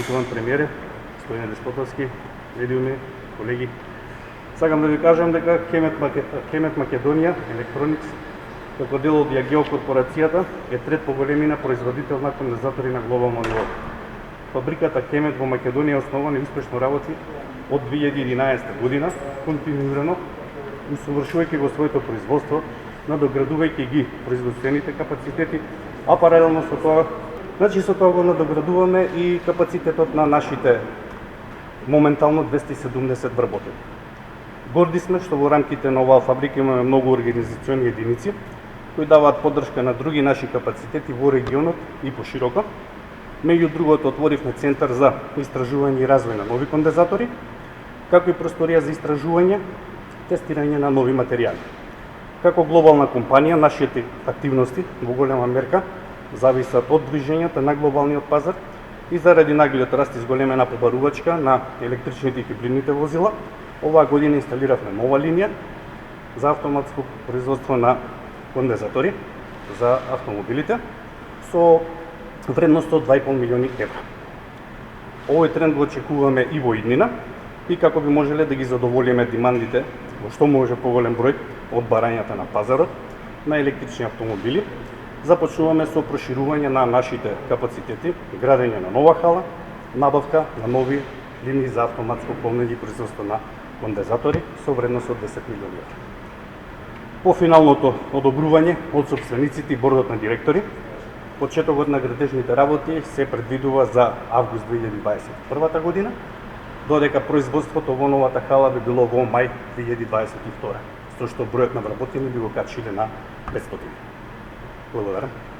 Почитуван премиере, господине Деспотовски, медиуми, колеги. Сакам да ви кажам дека Хемет Македонија Електроникс, како дел од Јагео корпорацијата, е трет по големина производител на кондензатори на глобално ниво. Фабриката Хемет во Македонија е основана и успешно работи од 2011 година, континуирано усовршувајќи го своето производство, надоградувајќи ги производствените капацитети, а паралелно со тоа, со тоа го надоградуваме и капацитетот на нашите моментално 270 вработени. Горди сме што во рамките на оваа фабрика имаме многу организациони единици кои даваат поддршка на други наши капацитети во регионот и пошироко. Меѓу другото, отворивме центар за истражување и развој на нови кондензатори, како и просторија за истражување, тестирање на нови материјали. Како глобална компанија, нашите активности во голема мерка зависат од движењата на глобалниот пазар и заради наглиот раст и зголемена побарувачка на електричните и хибридните возила, оваа година инсталиравме нова линија за автоматско производство на кондензатори за автомобилите со вредност од 2,5 милиони евра. Овој тренд го очекуваме и во иднина и како би можеле да ги задоволиме демандите во што може поголем број од барањата на пазарот на електрични автомобили. Започнуваме со проширување на нашите капацитети, градење на нова хала, набавка на нови линии за автоматско полнење и производство на кондензатори со вредност од 10 милиони евра. По финалното одобрување од сопствениците и бордот на директори, почетокот на градежните работи се предвидува за август 2021 година, додека производството во новата хала би било во мај 2022, со што бројот на вработени би го качиле на 500. Благодарам.